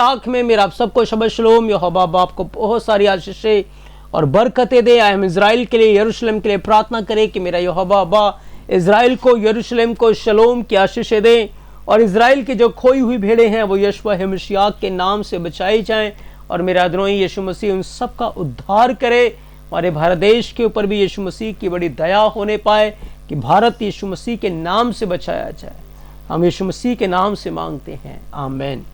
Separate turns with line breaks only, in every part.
आँख में मेरा आप सबको शबद शलोम। यहोवा बाप को बहुत सारी आशीषें और बरकतें दे। हम इज़राइल के लिए, यरूशलेम के लिए प्रार्थना करें कि मेरा यहोवा बा इज़राइल को, यरूशलेम को शलोम की आशीषें दें और इज़राइल की जो खोई हुई भेड़ें हैं वो यशवा मसीह के नाम से बचाई जाएं और मेरा अदरोही यीशु मसीह उन सब का उद्धार करे। हमारे भारत देश के ऊपर भी यीशु मसीह की बड़ी दया होने पाए कि भारत यीशु मसीह के नाम से बचाया जाए। हम यीशु मसीह के नाम से मांगते हैं, आमीन।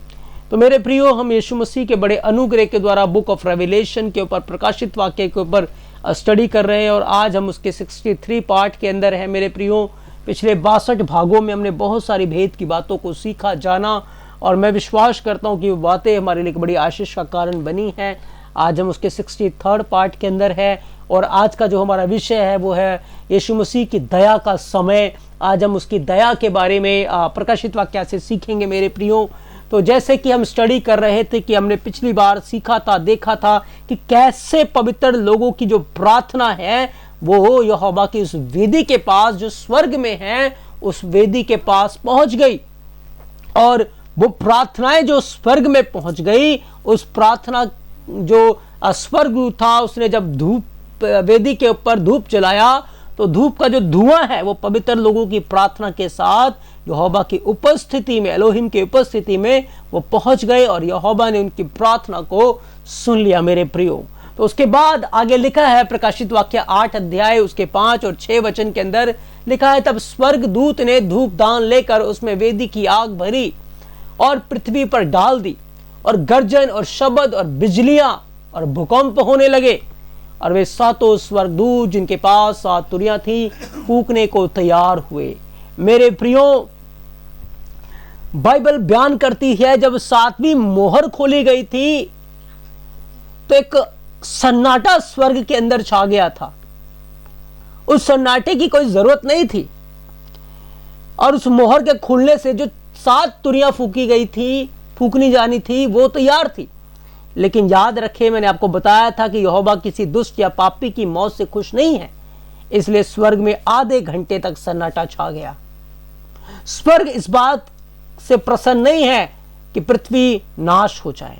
तो मेरे प्रियो, हम यीशु मसीह के बड़े अनुग्रह के द्वारा बुक ऑफ रेवलेशन के ऊपर, प्रकाशित वाक्य के ऊपर स्टडी कर रहे हैं और आज हम उसके 63 पार्ट के अंदर है। मेरे प्रियो, पिछले 62 भागों में हमने बहुत सारी भेद की बातों को सीखा, जाना और मैं विश्वास करता हूँ कि वो बातें हमारे लिए बड़ी आशीष का कारण बनी है। आज हम उसके 63rd पार्ट के अंदर है और आज का जो हमारा विषय है वो है यीशु मसीह की दया का समय। आज हम उसकी दया के बारे में प्रकाशित वाक्य से सीखेंगे। मेरे प्रियो, तो जैसे कि हम स्टडी कर रहे थे कि हमने पिछली बार सीखा था, देखा था कि कैसे पवित्र लोगों की जो प्रार्थना है वो यहोवा की उस वेदी के पास जो स्वर्ग में है, उस वेदी के पास पहुंच गई और वो प्रार्थनाएं जो स्वर्ग में पहुंच गई, उस प्रार्थना जो स्वर्ग था उसने जब धूप वेदी के ऊपर धूप जलाया तो धूप का जो धुआं है वो पवित्र लोगों की प्रार्थना के साथ यहोवा की उपस्थिति में, एलोहिम की उपस्थिति में वो पहुंच गए और यहोवा ने उनकी प्रार्थना को सुन लिया। मेरे प्रियो, तो उसके बाद आगे लिखा है प्रकाशित वाक्य 8 अध्याय उसके 5 और 6 वचन के अंदर लिखा है, तब स्वर्ग दूत ने धूप दान लेकर उसमें वेदी की आग भरी और पृथ्वी पर डाल दी और गर्जन और शब्द और बिजलियां और भूकंप होने लगे और वे 7 स्वर्गदूत जिनके पास 7 तुरियां थी फूंकने को तैयार हुए। मेरे प्रियो, बाइबल बयान करती है जब 7वीं मोहर खोली गई थी तो एक सन्नाटा स्वर्ग के अंदर छा गया था। उस सन्नाटे की कोई जरूरत नहीं थी और उस मोहर के खुलने से जो 7 तुरियां फूकी गई थी, फूकनी जानी थी, वो तैयार थी। लेकिन याद रखें, मैंने आपको बताया था कि यहोवा किसी दुष्ट या पापी की मौत से खुश नहीं है, इसलिए स्वर्ग में आधे घंटे तक सन्नाटा छा गया। स्वर्ग इस बात से प्रसन्न नहीं है कि पृथ्वी नाश हो जाए।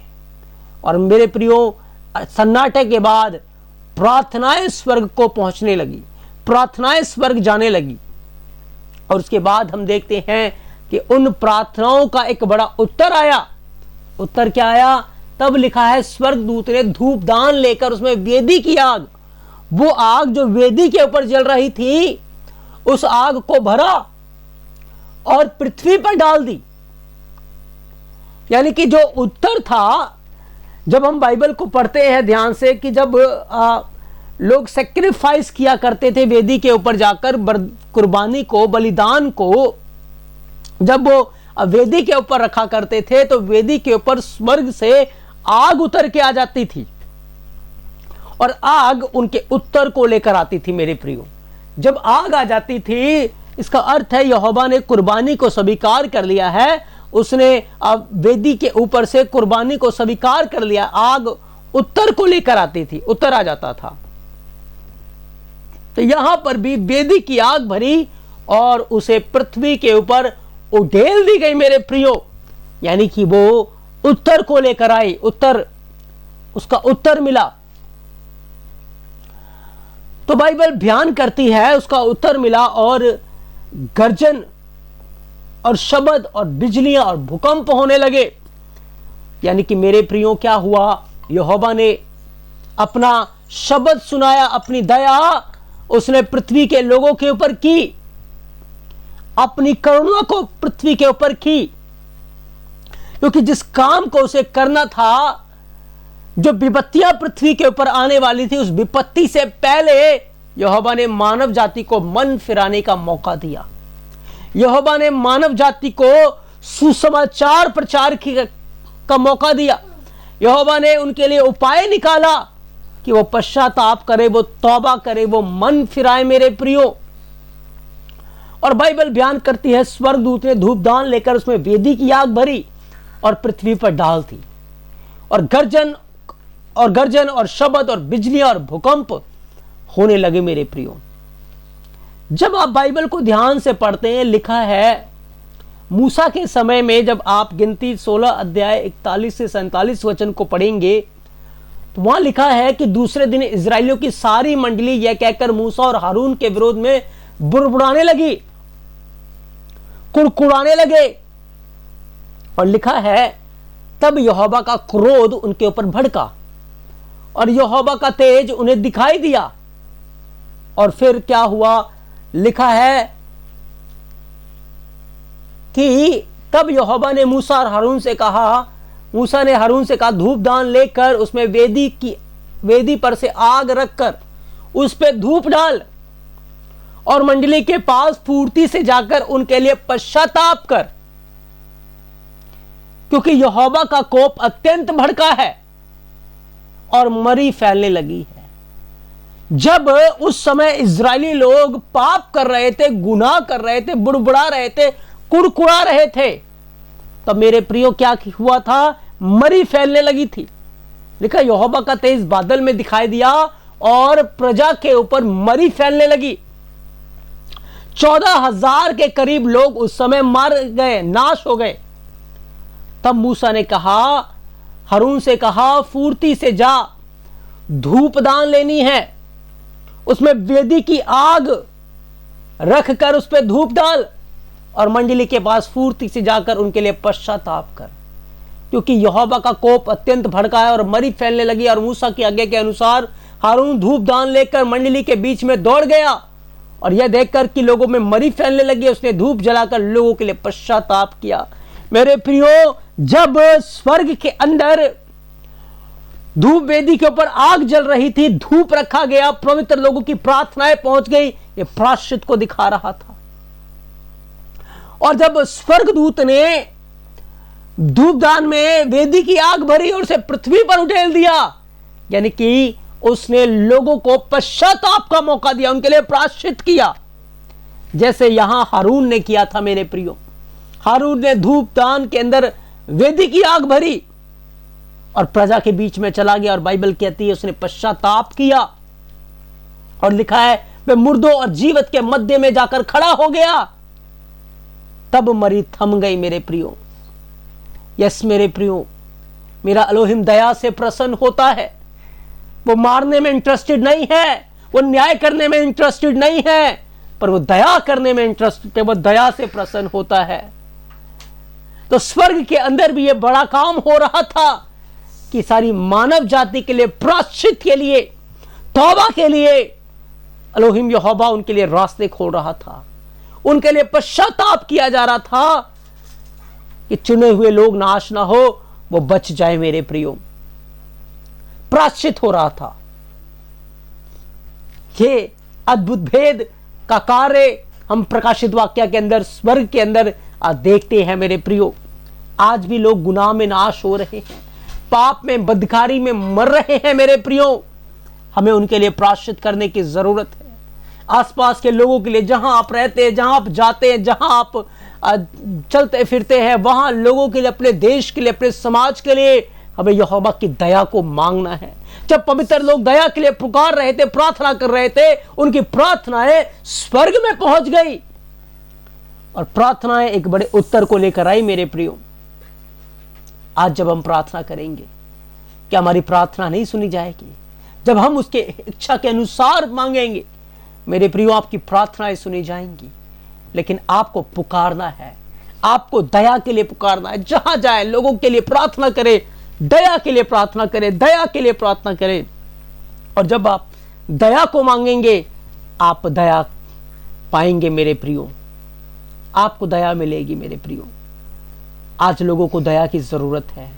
और मेरे प्रियो, सन्नाटे के बाद प्रार्थनाएं स्वर्ग को पहुंचने लगी, प्रार्थनाएं स्वर्ग जाने लगी और उसके बाद हम देखते हैं कि उन प्रार्थनाओं का एक बड़ा उत्तर आया। उत्तर क्या आया? तब लिखा है स्वर्गदूत ने धूप दान लेकर उसमें वेदी की आग, वो आग जो वेदी के ऊपर जल रही थी, उस आग को भरा और पृथ्वी पर डाल दी। यानी कि जो उत्तर था, जब हम बाइबल को पढ़ते हैं ध्यान से कि जब लोग सेक्रीफाइस किया करते थे वेदी के ऊपर जाकर, कुर्बानी को, बलिदान को जब वो वेदी के ऊपर रखा करते थे तो वेदी के ऊपर स्वर्ग से आग उतर के आ जाती थी और आग उनके उत्तर को लेकर आती थी। मेरे प्रियो, जब आग आ जाती थी इसका अर्थ है यहोवा ने कुर्बानी को स्वीकार कर लिया है, उसने अब वेदी के ऊपर से कुर्बानी को स्वीकार कर लिया। आग उत्तर को लेकर आती थी, उत्तर आ जाता था। तो यहां पर भी वेदी की आग भरी और उसे पृथ्वी के ऊपर उड़ेल दी गई। मेरे प्रियो, यानी कि वो उत्तर को लेकर आई, उत्तर, उसका उत्तर मिला। तो बाइबल बयान करती है उसका उत्तर मिला और गर्जन और शब्द और बिजलियां और भूकंप होने लगे। यानी कि मेरे प्रियो, क्या हुआ? यहोवा ने अपना शब्द सुनाया, अपनी दया उसने पृथ्वी के लोगों के ऊपर की, अपनी करुणा को पृथ्वी के ऊपर की, क्योंकि जिस काम को उसे करना था, जो विपत्तियां पृथ्वी के ऊपर आने वाली थी, उस विपत्ति से पहले यहोवा ने मानव जाति को मन फिराने का मौका दिया। यहोवा ने मानव जाति को सुसमाचार प्रचार का मौका दिया। यहोवा ने उनके लिए उपाय निकाला कि वो पश्चाताप करे, वो तौबा करे, वो मन फिराए। मेरे प्रियो, और बाइबल बयान करती है स्वर्गदूत ने धूपदान लेकर उसमें वेदी की आग भरी और पृथ्वी पर डाल दी और गर्जन और शब्द और बिजलियां और भूकंप होने लगे। मेरे प्रियो, जब आप बाइबल को ध्यान से पढ़ते हैं, लिखा है मूसा के समय में जब आप गिनती 16 अध्याय 41 से 47 वचन को पढ़ेंगे तो वहां लिखा है कि दूसरे दिन इजराइलियों की सारी मंडली यह कहकर मूसा और हारून के विरोध में बुड़बुड़ाने लगी, कुड़कुड़ाने लगे। और लिखा है तब यहोवा का क्रोध उनके ऊपर भड़का और यहोवा का तेज उन्हें दिखाई दिया। और फिर क्या हुआ, लिखा है कि तब यहोवा ने मूसा और हारून से कहा, मूसा ने हारून से कहा धूपदान लेकर उसमें वेदी पर से आग रखकर उस पे धूप डाल और मंडली के पास फुर्ती से जाकर उनके लिए पश्चाताप कर, क्योंकि यहोवा का कोप अत्यंत भड़का है और मरी फैलने लगी है। जब उस समय इजरायली लोग पाप कर रहे थे, गुनाह कर रहे थे, बुड़बुड़ा रहे थे, कुड़कुड़ा रहे थे, तब मेरे प्रियो क्या हुआ था, मरी फैलने लगी थी। लिखा यहोवा का तेज बादल में दिखाई दिया और प्रजा के ऊपर मरी फैलने लगी। 14,000 के करीब लोग उस समय मर गए, नाश हो गए। तब मूसा ने कहा, हारून से कहा फुर्ती से जा, धूपदान लेनी है, उसमें वेदी की आग रख कर उस पर धूप डाल और मंडली के पास फुर्ती से जाकर उनके लिए पश्चाताप कर, क्योंकि यहोवा का कोप अत्यंत भड़का है और मरी फैलने लगी। और मूसा की आज्ञा के अनुसार हारून धूपदान लेकर मंडली के बीच में दौड़ गया और यह देखकर कि लोगों में मरी फैलने लगी, उसने धूप जलाकर लोगों के लिए पश्चाताप किया। मेरे प्रियो, जब स्वर्ग के अंदर धूप वेदी के ऊपर आग जल रही थी, धूप रखा गया, पवित्र लोगों की प्रार्थनाएं पहुंच गई, ये प्रायश्चित को दिखा रहा था। और जब स्वर्गदूत ने धूपदान में वेदी की आग भरी और उसे पृथ्वी पर उठेल दिया, यानी कि उसने लोगों को पश्चाताप का मौका दिया, उनके लिए प्रायश्चित किया, जैसे यहां हारून ने किया था। मेरे प्रियो, हारून ने धूपदान के अंदर वेदी की आग भरी और प्रजा के बीच में चला गया और बाइबल कहती है उसने पश्चाताप किया। और लिखा है वह मुर्दों और जीवित के मध्य में जाकर खड़ा हो गया, तब मरी थम गई। मेरे प्रियो, यस मेरे प्रियो, मेरा एलोहिम दया से प्रसन्न होता है। वो मारने में इंटरेस्टेड नहीं है, वो न्याय करने में इंटरेस्टेड नहीं है, पर वो दया करने में इंटरेस्टेड है, वो दया से प्रसन्न होता है। तो स्वर्ग के अंदर भी ये बड़ा काम हो रहा था कि सारी मानव जाति के लिए, प्रायश्चित के लिए, तौबा के लिए एलोहिम यहोवा उनके लिए रास्ते खोल रहा था, उनके लिए पश्चाताप किया जा रहा था कि चुने हुए लोग नाश ना हो, वो बच जाए। मेरे प्रियो, प्रायश्चित हो रहा था। ये अद्भुत भेद का कार्य हम प्रकाशित वाक्य के अंदर, स्वर्ग के अंदर देखते हैं। मेरे प्रियो, आज भी लोग गुनाह में नाश हो रहे हैं, पाप में, बदकारी में मर रहे हैं। मेरे प्रियो, हमें उनके लिए प्रायश्चित करने की जरूरत है। आसपास के लोगों के लिए, जहां आप रहते हैं, जहां आप जाते हैं, जहां आप चलते फिरते हैं, वहां लोगों के लिए, अपने देश के लिए, अपने समाज के लिए हमें यहोवा की दया को मांगना है। जब पवित्र लोग दया के लिए पुकार रहे थे, प्रार्थना कर रहे थे, उनकी प्रार्थनाएं स्वर्ग में पहुंच गई और प्रार्थनाएं एक बड़े उत्तर को लेकर आई। मेरे प्रियो, आज जब हम प्रार्थना करेंगे, क्या हमारी प्रार्थना नहीं सुनी जाएगी? जब हम उसके इच्छा के अनुसार मांगेंगे, मेरे प्रियो, आपकी प्रार्थनाएं सुनी जाएंगी। लेकिन आपको पुकारना है, आपको दया के लिए पुकारना है। जहां जाए लोगों के लिए प्रार्थना करें, दया के लिए प्रार्थना करें, दया के लिए प्रार्थना करें। और जब आप दया को मांगेंगे, आप दया पाएंगे। मेरे प्रियो, आपको दया मिलेगी। मेरे प्रियो, आज लोगों को दया की जरूरत है।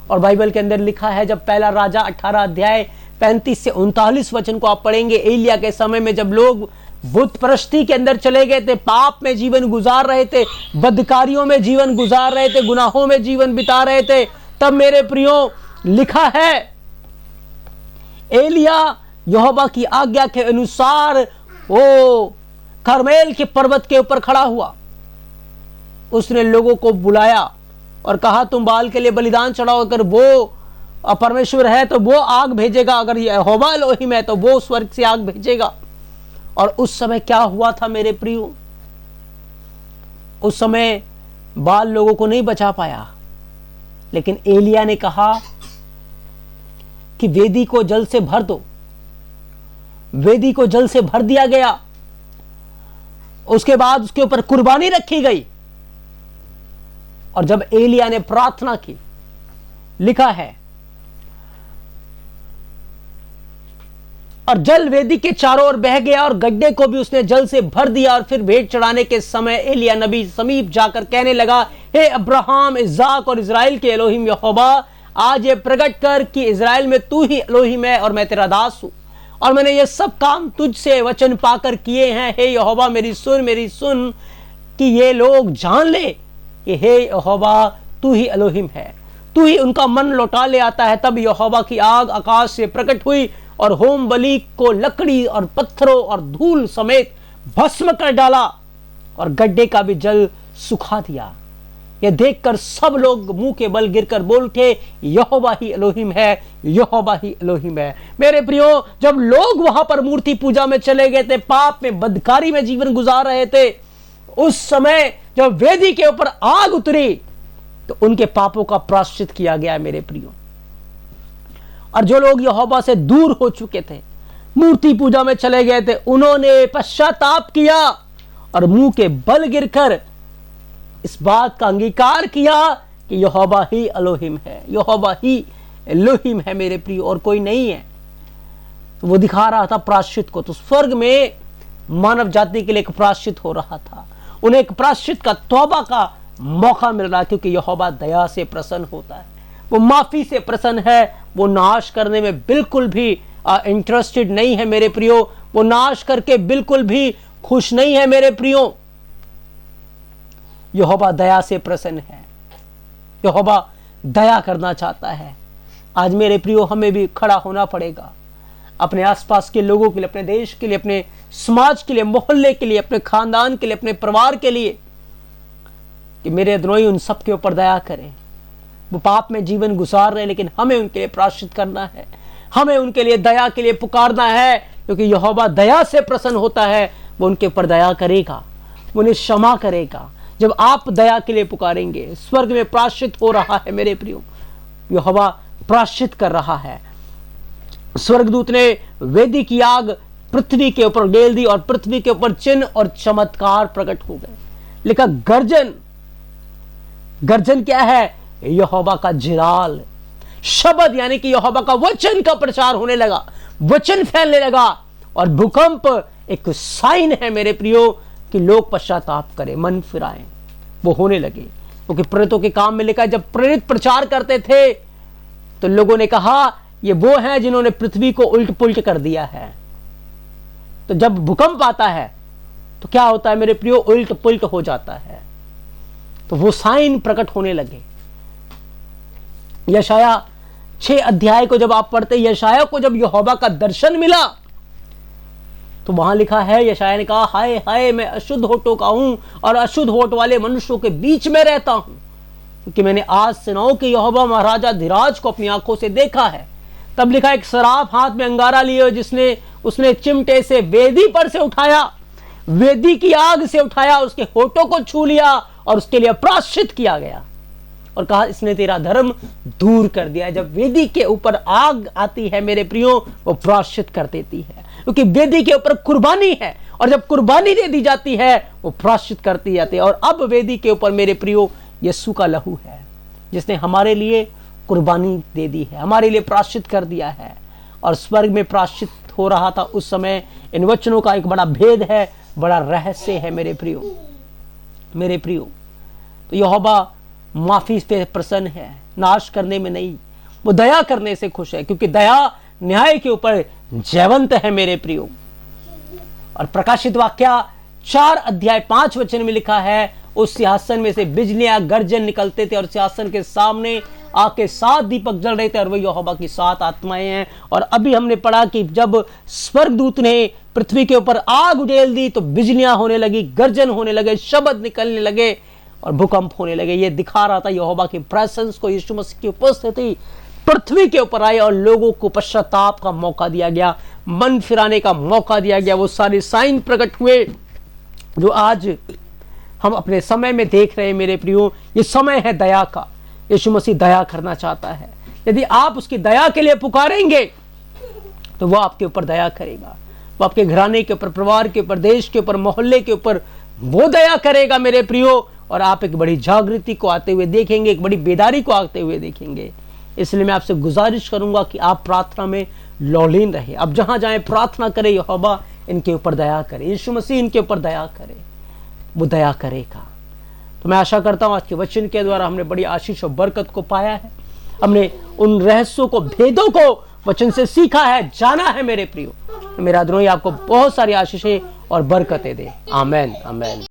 और बाइबल के अंदर लिखा है, जब पहला राजा 18 अध्याय 35 से 39 वचन को आप पढ़ेंगे, एलिया के समय में जब लोग बुत परस्ती के अंदर चले गए थे, पाप में जीवन गुजार रहे थे, बदकारियों में जीवन गुजार रहे थे, गुनाहों में जीवन बिता रहे थे, तब मेरे प्रियो लिखा है एलिया यहोवा की आज्ञा के अनुसार वो करमेल के पर्वत के ऊपर खड़ा हुआ। उसने लोगों को बुलाया और कहा, तुम बाल के लिए बलिदान चढ़ाओ, अगर वो परमेश्वर है तो वो आग भेजेगा, अगर यहोवा एलोहिम है तो वो स्वर्ग से आग भेजेगा। और उस समय क्या हुआ था मेरे प्रियो? उस समय बाल लोगों को नहीं बचा पाया, लेकिन एलिया ने कहा कि वेदी को जल से भर दो। वेदी को जल से भर दिया गया। उसके बाद उसके ऊपर कुर्बानी रखी गई। और जब एलिया ने प्रार्थना की, लिखा है, और जल वेदी के चारों ओर बह गया और गड्ढे को भी उसने जल से भर दिया। और फिर भेंट चढ़ाने के समय एलिया नबी समीप जाकर कहने लगा, हे अब्राहम, इज़ाक और इज़राइल के एलोहिम यहोवा, आज ये प्रकट कर कि इज़राइल में तू ही एलोहिम है और मैं तेरा दास हूं, और मैंने ये सब काम तुझसे वचन पाकर किए हैं। हे यहोवा, मेरी सुन कि ये लोग जान ले कि हे यहोवा, तू ही एलोहिम है, तू ही उनका मन लौटा ले आता है। तब यहोवा की आग आकाश से प्रकट हुई और होम बलि को लकड़ी और पत्थरों और धूल समेत भस्म कर डाला और गड्ढे का भी जल सुखा दिया। यह देखकर सब लोग मुंह के बल गिरकर बोल उठे, यहोवा ही एलोहिम है, यहोवा ही एलोहिम है। मेरे प्रियो, जब लोग वहां पर मूर्ति पूजा में चले गए थे, पाप में, बदकारी में जीवन गुजार रहे थे, उस समय जब वेदी के ऊपर आग उतरी तो उनके पापों का प्रायश्चित किया गया। मेरे प्रियो, और जो लोग यहोवा से दूर हो चुके थे, मूर्ति पूजा में चले गए थे, उन्होंने पश्चाताप किया और मुंह के बल गिरकर इस बात का अंगीकार किया कि यहोवा ही एलोहिम है, यहोवा ही एलोहिम है मेरे प्रियो, और कोई नहीं है। तो वो दिखा रहा था प्रायश्चित को। तो स्वर्ग में मानव जाति के लिए एक प्रायश्चित हो रहा था। उन्हें एक प्रायश्चित का, तौबा का मौका मिल रहा, क्योंकि यहोवा दया से प्रसन्न होता है, वो माफी से प्रसन्न है, वो नाश करने में बिल्कुल भी इंटरेस्टेड नहीं है मेरे प्रियो, वो नाश करके बिल्कुल भी खुश नहीं है मेरे प्रियो। यहोवा दया से प्रसन्न है, यहोवा दया करना चाहता है। आज मेरे प्रियो, हमें भी खड़ा होना पड़ेगा अपने आसपास के लोगों के लिए, अपने देश के लिए, अपने समाज के लिए, मोहल्ले के लिए, अपने खानदान के लिए, अपने परिवार के लिए, कि मेरे अदनोई उन सब के ऊपर दया करें। वो पाप में जीवन गुजार रहे, लेकिन हमें उनके लिए प्रायश्चित करना है, हमें उनके लिए दया के लिए पुकारना है, क्योंकि यहोवा दया से प्रसन्न होता है। वो उनके ऊपर दया करेगा, वो उन्हें क्षमा करेगा। जब आप दया के लिए पुकारेंगे, स्वर्ग में प्रायश्चित हो रहा है मेरे प्रियो, यहोवा प्रायश्चित कर रहा है। स्वर्गदूत ने वेदी की आग पृथ्वी के ऊपर डेल दी और पृथ्वी के ऊपर चिन्ह और चमत्कार प्रकट हो गए। लिखा गर्जन, गर्जन क्या है? यहोवा का जिलाल, शब्द, यानी कि यहोवा का वचन का प्रचार होने लगा, वचन फैलने लगा। और भूकंप एक साइन है मेरे प्रियो कि लोग पश्चाताप करें, मन फिराएं, वो होने लगे। क्योंकि प्रेरितों के काम में लिखा है, जब प्रेरित प्रचार करते थे तो लोगों ने कहा ये वो हैं जिन्होंने पृथ्वी को उल्ट पुल्ट कर दिया है। तो जब भूकंप आता है तो क्या होता है मेरे प्रियो? उल्ट पुल्ट हो जाता है। तो वो साइन प्रकट होने लगे। यशाया 6 अध्याय को जब आप पढ़ते, यशाया को जब यहोवा का दर्शन मिला तो वहां लिखा है, यशाया ने कहा, हाय हाय, मैं अशुद्ध होठों का हूं और अशुद्ध होठ वाले मनुष्यों के बीच में रहता हूं, क्योंकि मैंने आज सेनाओं के यहोवा महाराजा धीराज को अपनी आंखों से देखा है। तब लिखा, एक सराफ हाथ में अंगारा लिए जिसने उसने चिमटे से वेदी पर से उठाया, वेदी की आग से उठाया, उसके होठों को छू लिया और उसके लिए प्रायश्चित किया गया और कहा, इसने तेरा धर्म दूर कर दिया। जब वेदी के ऊपर आग आती है मेरे प्रियो, वो प्रायश्चित कर देती है, क्योंकि वेदी के ऊपर कुर्बानी है, और जब कुर्बानी दे दी जाती है वो प्रायश्चित करती जाती है। और अब वेदी के ऊपर मेरे प्रियो यीशु का लहू है, जिसने हमारे लिए कुर्बानी दे दी है, हमारे लिए प्रायश्चित कर दिया है। और स्वर्ग में प्रायश्चित हो रहा था उस समय। इन वचनों का एक बड़ा भेद है, बड़ा रहस्य है मेरे प्रियो, मेरे प्रियो। तो यहोवा माफी पे प्रसन्न है, नाश करने में नहीं, वो दया करने से खुश है, क्योंकि दया न्याय के ऊपर जयवंत है मेरे प्रियो। और प्रकाशित वाक्या 4 अध्याय 5 वचन में लिखा है, उस सिंहासन में से बिजलियां गर्जन निकलते थे और सिंहासन के सामने आके 7 दीपक जल रहे थे, और वही यहोवा की 7 आत्माएं हैं। और अभी हमने पढ़ा कि जब स्वर्गदूत ने पृथ्वी के ऊपर आग उड़ेल दी तो बिजलियां होने लगी, गर्जन होने लगे, शब्द निकलने लगे और भूकंप होने लगे। ये दिखा रहा था यहोवा की प्रेजेंस को, यीशु मसीह की उपस्थिति पृथ्वी के ऊपर आई और लोगों को पश्चाताप का मौका दिया गया, मन फिराने का मौका दिया गया। वो सारे साइन प्रकट हुए जो आज हम अपने समय में देख रहे हैं मेरे प्रियो, ये समय है दया का। यीशु मसीह दया करना चाहता है। यदि आप उसकी दया के लिए पुकारेंगे तो वो आपके ऊपर दया करेगा। वो आपके घराने के ऊपर, परिवार के ऊपर, देश के ऊपर, मोहल्ले के ऊपर वो दया करेगा मेरे प्रियो। और आप एक बड़ी जागृति को आते हुए देखेंगे, एक बड़ी बेदारी को आते हुए देखेंगे। इसलिए मैं आपसे गुजारिश करूंगा कि आप प्रार्थना में लौलीन रहे। अब जहां जाएं प्रार्थना करें, यहोवा इनके ऊपर दया करे, यीशु मसीह इनके ऊपर दया करे, वो दया करेगा। तो मैं आशा करता हूं आज के वचन के द्वारा हमने बड़ी आशीष और बरकत को पाया है। हमने उन रहस्यों को, भेदों को वचन से सीखा है, जाना है मेरे प्रियो। मेरा अदनोई आपको बहुत सारी आशीषें और बरकतें दे। आमीन आमीन।